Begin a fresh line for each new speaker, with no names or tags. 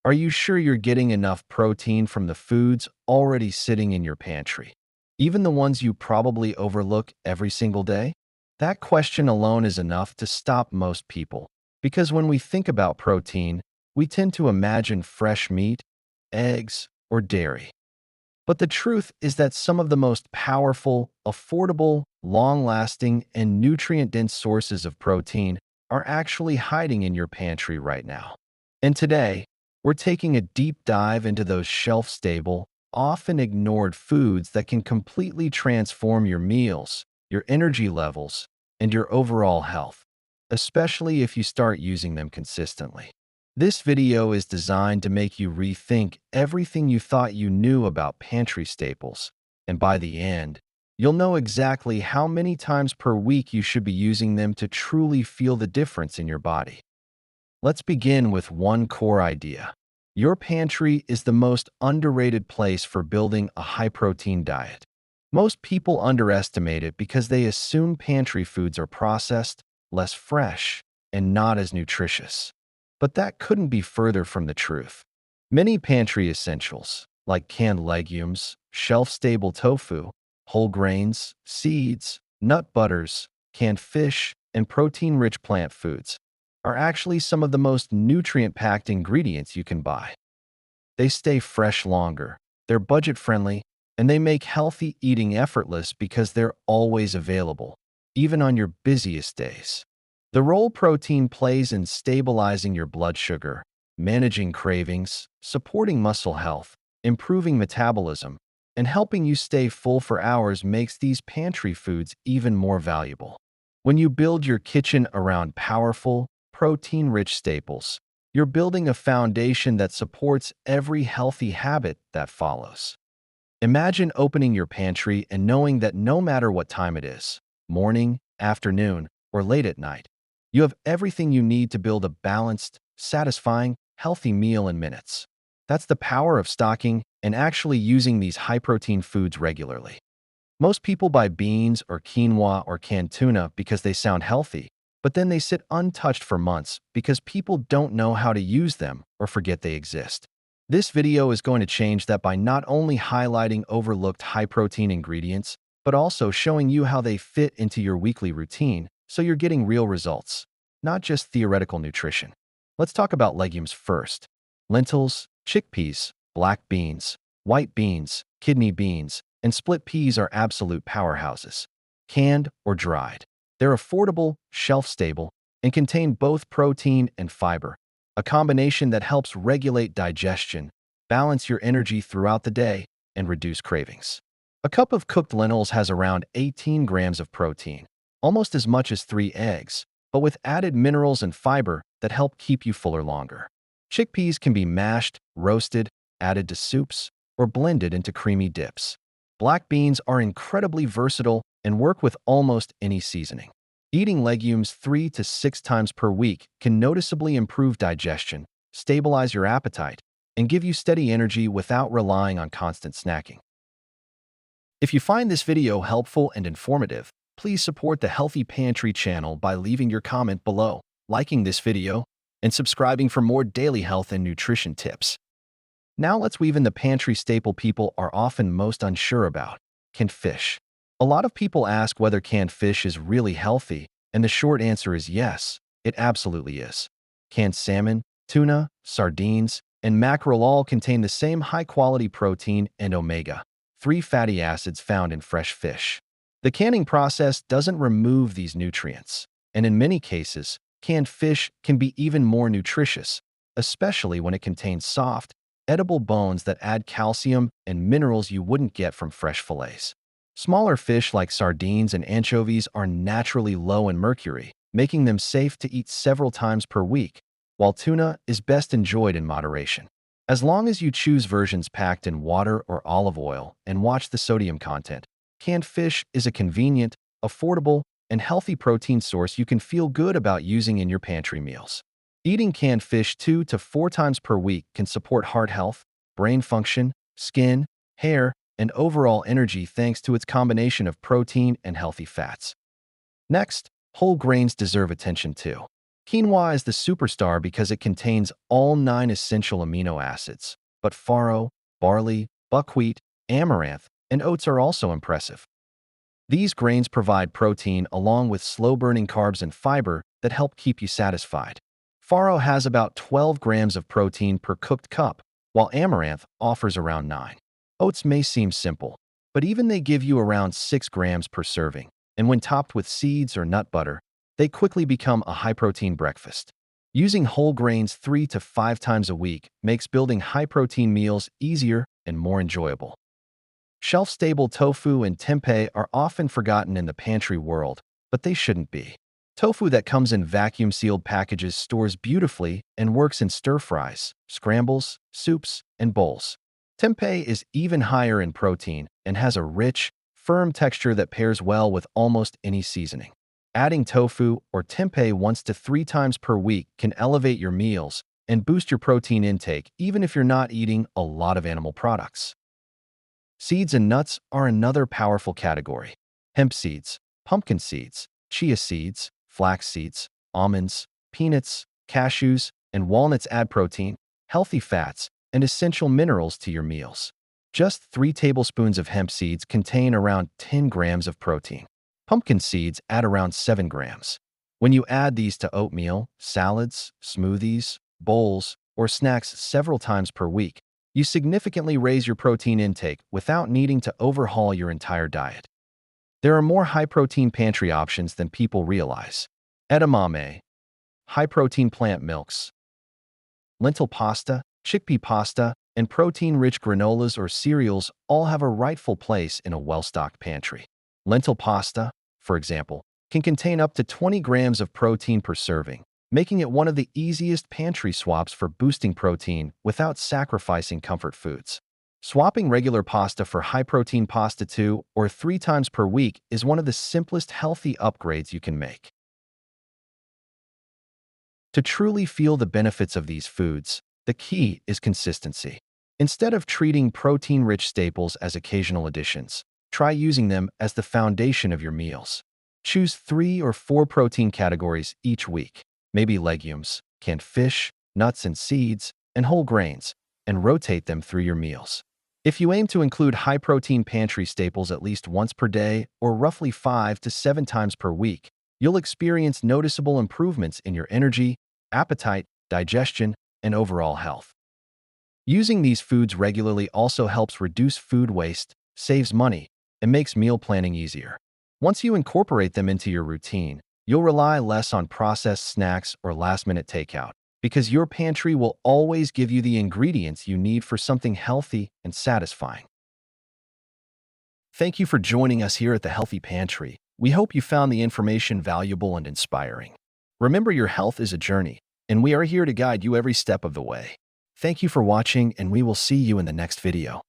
Are you sure you're getting enough protein from the foods already sitting in your pantry? Even the ones you probably overlook every single day? That question alone is enough to stop most people. Because when we think about protein, we tend to imagine fresh meat, eggs, or dairy. But the truth is that some of the most powerful, affordable, long-lasting, and nutrient-dense sources of protein are actually hiding in your pantry right now. And today, we're taking a deep dive into those shelf-stable, often ignored foods that can completely transform your meals, your energy levels, and your overall health, especially if you start using them consistently. This video is designed to make you rethink everything you thought you knew about pantry staples, and by the end, you'll know exactly how many times per week you should be using them to truly feel the difference in your body. Let's begin with one core idea. Your pantry is the most underrated place for building a high-protein diet. Most people underestimate it because they assume pantry foods are processed, less fresh, and not as nutritious. But that couldn't be further from the truth. Many pantry essentials, like canned legumes, shelf-stable tofu, whole grains, seeds, nut butters, canned fish, and protein-rich plant foods, are actually some of the most nutrient-packed ingredients you can buy. They stay fresh longer, they're budget-friendly, and they make healthy eating effortless because they're always available, even on your busiest days. The role protein plays in stabilizing your blood sugar, managing cravings, supporting muscle health, improving metabolism, and helping you stay full for hours makes these pantry foods even more valuable. When you build your kitchen around powerful, protein-rich staples, you're building a foundation that supports every healthy habit that follows. Imagine opening your pantry and knowing that no matter what time it is, morning, afternoon, or late at night, you have everything you need to build a balanced, satisfying, healthy meal in minutes. That's the power of stocking and actually using these high-protein foods regularly. Most people buy beans or quinoa or canned tuna because they sound healthy, but then they sit untouched for months because people don't know how to use them or forget they exist. This video is going to change that by not only highlighting overlooked high-protein ingredients, but also showing you how they fit into your weekly routine so you're getting real results, not just theoretical nutrition. Let's talk about legumes first. Lentils, chickpeas, black beans, white beans, kidney beans, and split peas are absolute powerhouses. Canned or dried, they're affordable, shelf-stable, and contain both protein and fiber, a combination that helps regulate digestion, balance your energy throughout the day, and reduce cravings. A cup of cooked lentils has around 18 grams of protein, almost as much as 3 eggs, but with added minerals and fiber that help keep you fuller longer. Chickpeas can be mashed, roasted, added to soups, or blended into creamy dips. Black beans are incredibly versatile and work with almost any seasoning. Eating legumes 3 to 6 times per week can noticeably improve digestion, stabilize your appetite, and give you steady energy without relying on constant snacking. If you find this video helpful and informative, please support the Healthy Pantry channel by leaving your comment below, liking this video, and subscribing for more daily health and nutrition tips. Now let's weave in the pantry staple people are often most unsure about: canned fish. A lot of people ask whether canned fish is really healthy, and the short answer is yes, it absolutely is. Canned salmon, tuna, sardines, and mackerel all contain the same high-quality protein and omega-3 fatty acids found in fresh fish. The canning process doesn't remove these nutrients, and in many cases, canned fish can be even more nutritious, especially when it contains soft, edible bones that add calcium and minerals you wouldn't get from fresh fillets. Smaller fish like sardines and anchovies are naturally low in mercury, making them safe to eat several times per week, while tuna is best enjoyed in moderation. As long as you choose versions packed in water or olive oil and watch the sodium content, canned fish is a convenient, affordable, and healthy protein source you can feel good about using in your pantry meals. Eating canned fish 2 to 4 times per week can support heart health, brain function, skin, hair, and overall energy thanks to its combination of protein and healthy fats. Next, whole grains deserve attention too. Quinoa is the superstar because it contains all 9 essential amino acids, but farro, barley, buckwheat, amaranth, and oats are also impressive. These grains provide protein along with slow-burning carbs and fiber that help keep you satisfied. Farro has about 12 grams of protein per cooked cup, while amaranth offers around 9. Oats may seem simple, but even they give you around 6 grams per serving, and when topped with seeds or nut butter, they quickly become a high-protein breakfast. Using whole grains 3 to 5 times a week makes building high-protein meals easier and more enjoyable. Shelf-stable tofu and tempeh are often forgotten in the pantry world, but they shouldn't be. Tofu that comes in vacuum-sealed packages stores beautifully and works in stir-fries, scrambles, soups, and bowls. Tempeh is even higher in protein and has a rich, firm texture that pairs well with almost any seasoning. Adding tofu or tempeh once to 3 times per week can elevate your meals and boost your protein intake even if you're not eating a lot of animal products. Seeds and nuts are another powerful category. Hemp seeds, pumpkin seeds, chia seeds, flax seeds, almonds, peanuts, cashews, and walnuts add protein, healthy fats, and essential minerals to your meals. Just 3 tablespoons of hemp seeds contain around 10 grams of protein. Pumpkin seeds add around 7 grams. When you add these to oatmeal, salads, smoothies, bowls, or snacks several times per week, you significantly raise your protein intake without needing to overhaul your entire diet. There are more high-protein pantry options than people realize. Edamame, high-protein plant milks, lentil pasta, chickpea pasta, and protein-rich granolas or cereals all have a rightful place in a well-stocked pantry. Lentil pasta, for example, can contain up to 20 grams of protein per serving, making it one of the easiest pantry swaps for boosting protein without sacrificing comfort foods. Swapping regular pasta for high-protein pasta 2 or 3 times per week is one of the simplest healthy upgrades you can make. To truly feel the benefits of these foods, the key is consistency. Instead of treating protein-rich staples as occasional additions, try using them as the foundation of your meals. Choose 3 or 4 protein categories each week, maybe legumes, canned fish, nuts and seeds, and whole grains, and rotate them through your meals. If you aim to include high-protein pantry staples at least once per day or roughly 5 to 7 times per week, you'll experience noticeable improvements in your energy, appetite, digestion, and overall health. Using these foods regularly also helps reduce food waste, saves money, and makes meal planning easier. Once you incorporate them into your routine, you'll rely less on processed snacks or last-minute takeout, because your pantry will always give you the ingredients you need for something healthy and satisfying. Thank you for joining us here at the Healthy Pantry. We hope you found the information valuable and inspiring. Remember, your health is a journey, and we are here to guide you every step of the way. Thank you for watching, and we will see you in the next video.